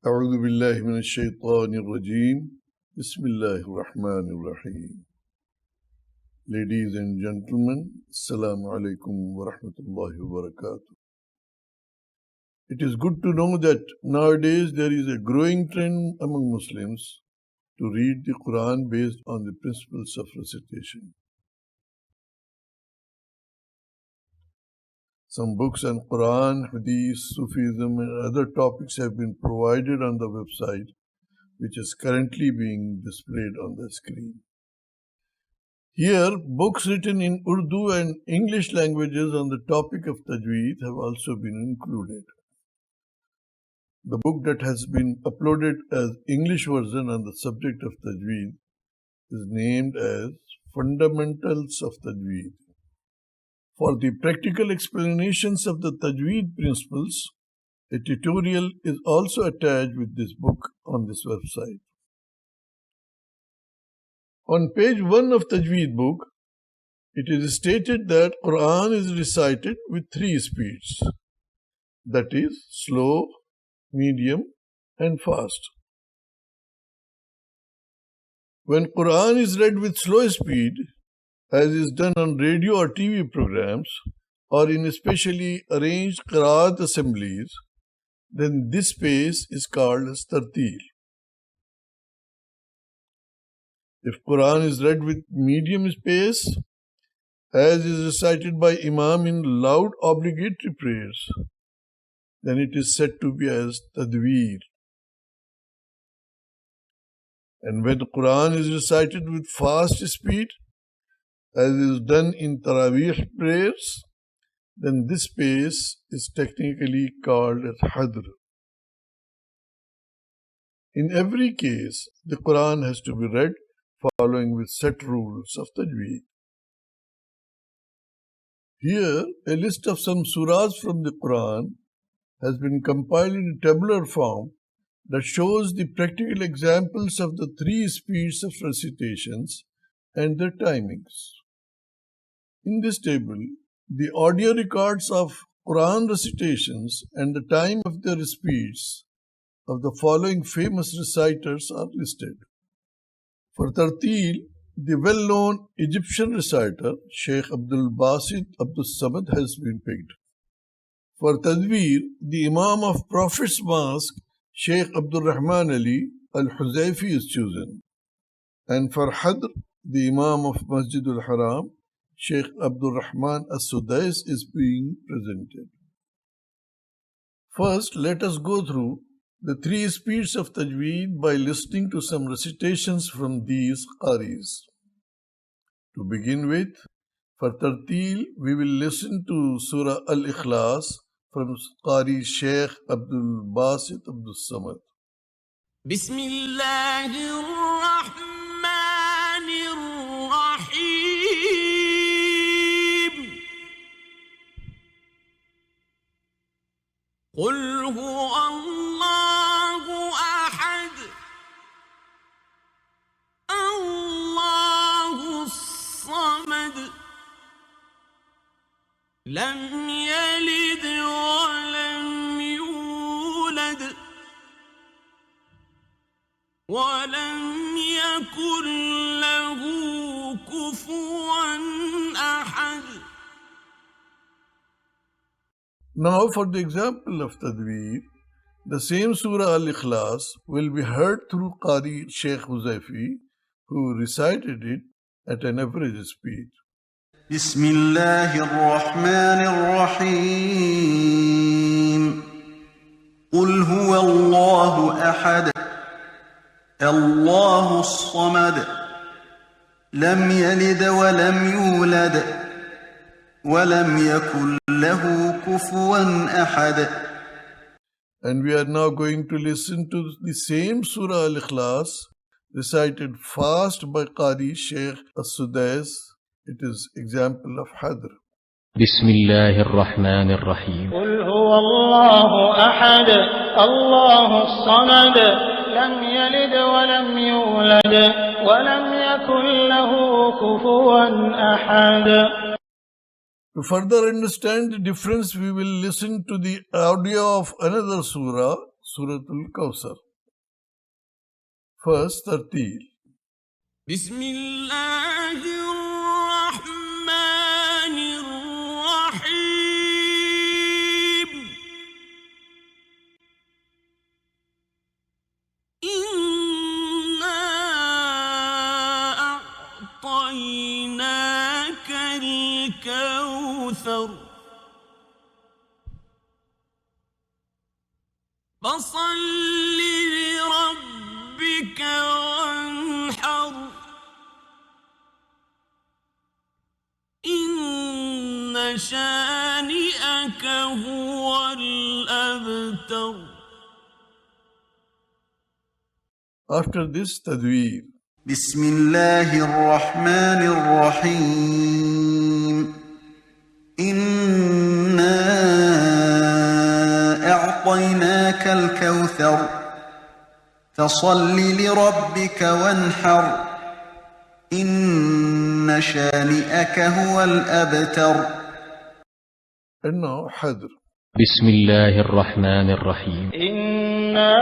أعوذ بالله من الشيطان الرجيم بسم الله الرحمن الرحيم. Ladies and gentlemen, Assalamu alaikum wa rahmatullahi wa barakatuh. It is good to know that nowadays there is a growing trend among Muslims to read the Quran based on the principles of recitation. Some books on Quran, Hadith, Sufism and other topics have been provided on the website, which is currently being displayed on the screen. Here, books written in Urdu and English languages on the topic of Tajweed have also been included. The book that has been uploaded as English version on the subject of Tajweed is named as Fundamentals of Tajweed. For the practical explanations of the Tajweed principles, a tutorial is also attached with this book on this website. On page 1 of Tajweed book, it is stated that Quran is recited with 3 speeds, that is, slow, medium and fast. When Quran is read with slow speed, as is done on radio or TV programs, or in specially arranged Qirat assemblies, then this pace is called as tartil. If Quran is read with medium pace, as is recited by Imam in loud obligatory prayers, then it is said to be as tadweer. And when Quran is recited with fast speed, as is done in Taraweeh prayers, then this pace is technically called as Hajrah. In every case, the Quran has to be read following with set rules of Tajweed. Here, a list of some surahs from the Quran has been compiled in a tabular form that shows the practical examples of the 3 speeds of recitations and their timings. In this table, the audio records of Quran recitations and the time of their speeds of the following famous reciters are listed. For Tartil, the well-known Egyptian reciter, Sheikh Abdul-Basit Abdus-Samad has been picked. For Tadweer, the Imam of Prophet's Mosque, Sheikh Rahman al-Huthaify is chosen. And for Hajrah, the Imam of Masjid al-Haram, Sheikh Rahman al-Sudais is being presented. First, let us go through the 3 speeds of Tajweed by listening to some recitations from these Qaris. To begin with, for Tartil, we will listen to Surah Al-Ikhlas from Qari Sheikh Abdul-Basit Abdus-Samad. قل هو الله أحد الله الصمد لم يلد ولم يولد ولم يكن له كفوا أحد. Now for the example of Tadweer, the same Surah Al-Ikhlas will be heard through Qari Sheikh Huthaify, who recited it at an average speed. بسم الله الرحمن الرحيم قل هو الله أحد الله الصمد لم يلد ولم يولد ولم يكن له كفوا أحد. And we are now going to listen to the same Surah Al-Ikhlas recited fast by Qari Sheikh al-Sudais. It is example of Hajrah. بسم الله الرحمن الرحيم قل هو الله أحد الله الصمد لم يلد ولم يولد ولم يكن له كفوا أحد. To further understand the difference, we will listen to the audio of another surah, Suratul Kawthar. First, Tartil. بسم الله الرحمن الرحيم إنا أعطيناك الكوثر فصل لربك وانحر إن شانئك هو الأبتر. After this, Tajweed. بسم الله الرحمن الرحيم إنا أعطيناك الكوثر فصل لربك وانحر إن شانئك هو الأبتر. And now, Hajrah. بسم الله الرحمن الرحيم إنا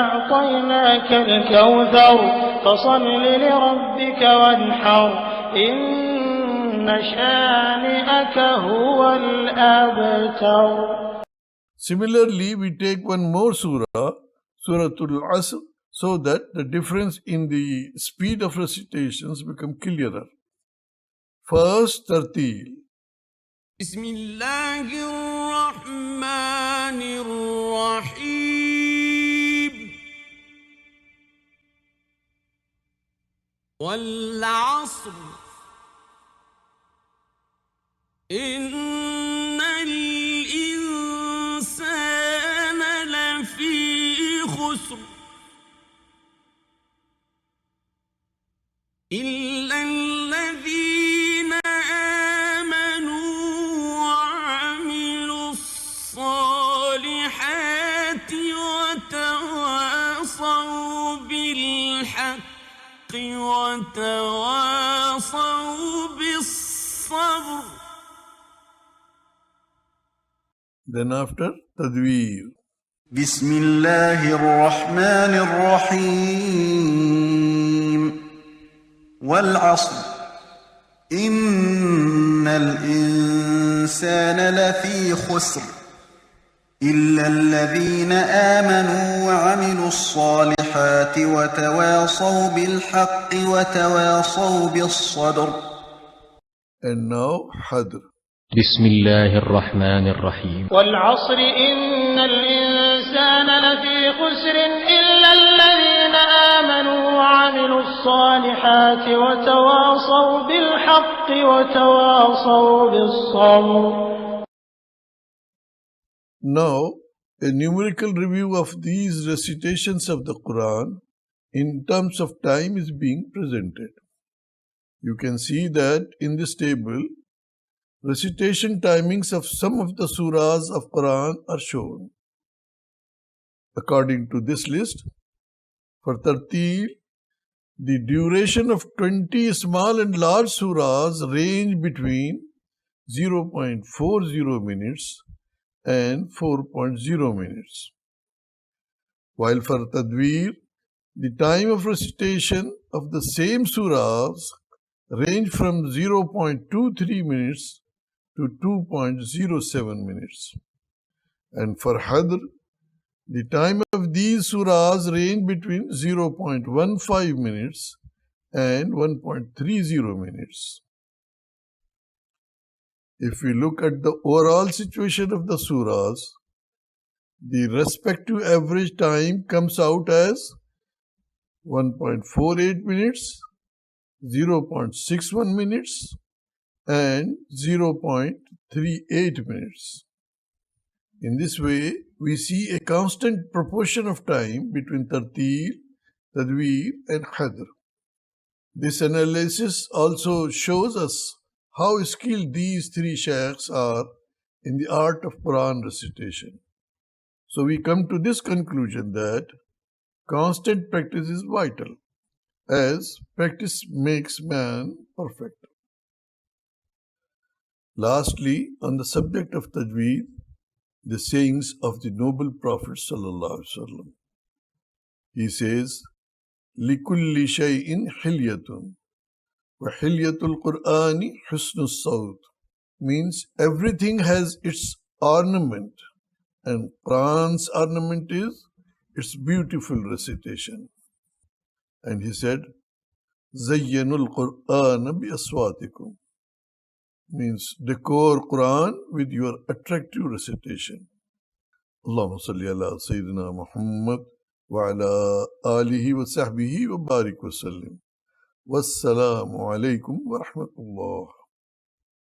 أعطيناك الكوثر فصل لربك وانحر إن شانئك هو الأبتر. Similarly, we take one more surah, Suratul Asr, so that the difference in the speed of recitations become clearer. First, Tartil. بسم الله الرحمن الرحيم والعصر إن الإنسان لفي خسر إلا الذين آمنوا وعملوا الصالحات وتواصوا بالحق وتواصوا بالصبر. Then after, Tadweer. بسم الله الرحمن الرحيم والعصر إن الإنسان لفي خسر إلا الذين آمنوا وعملوا الصالحات وتواصوا بالحق وتواصوا بالصبر. And now, Hadr. بسم الله الرحمن الرحيم والعصر إن الإنسان لفي خسر إلا الذين آمنوا وعملوا الصالحات وتواصوا بالحق وتواصوا بالصبر. Now, a numerical review of these recitations of the Quran in terms of time is being presented. You can see that in this table, recitation timings of some of the surahs of Quran are shown. According to this list, for Tartil, the duration of 20 small and large surahs range between 0.40 minutes and 4.0 minutes. While for Tadweer, the time of recitation of the same surahs range from 0.23 minutes to 2.07 minutes. And for Hadr, the time of these surahs range between 0.15 minutes and 1.30 minutes. If we look at the overall situation of the surahs, the respective average time comes out as 1.48 minutes, 0.61 minutes, and 0.38 minutes. In this way, we see a constant proportion of time between Tartil, Tadweer, and Hadr. This analysis also shows us how skilled these three shaykhs are in the art of Quran recitation. So we come to this conclusion that constant practice is vital, as practice makes man perfect. Lastly, on the subject of Tajweed, the sayings of the noble Prophet sallallahu alaihi wasallam. He says, لِكُلِّ شَيْءٍ حِلْيَةٌ وَحِلْيَةُ الْقُرْآنِ حُسْنُ الصَّوْتِ, means everything has its ornament, and Quran's ornament is its beautiful recitation. And he said, زَيَّنُوا الْقُرْآنَ بِأَصْوَاتِكُمْ, means decor Quran with your attractive recitation. Allahumma salli ala Sayyidina Muhammad wa ala alihi wa sahbihi wa barik wa sallim. Wassalamu alaikum wa rahmatullah.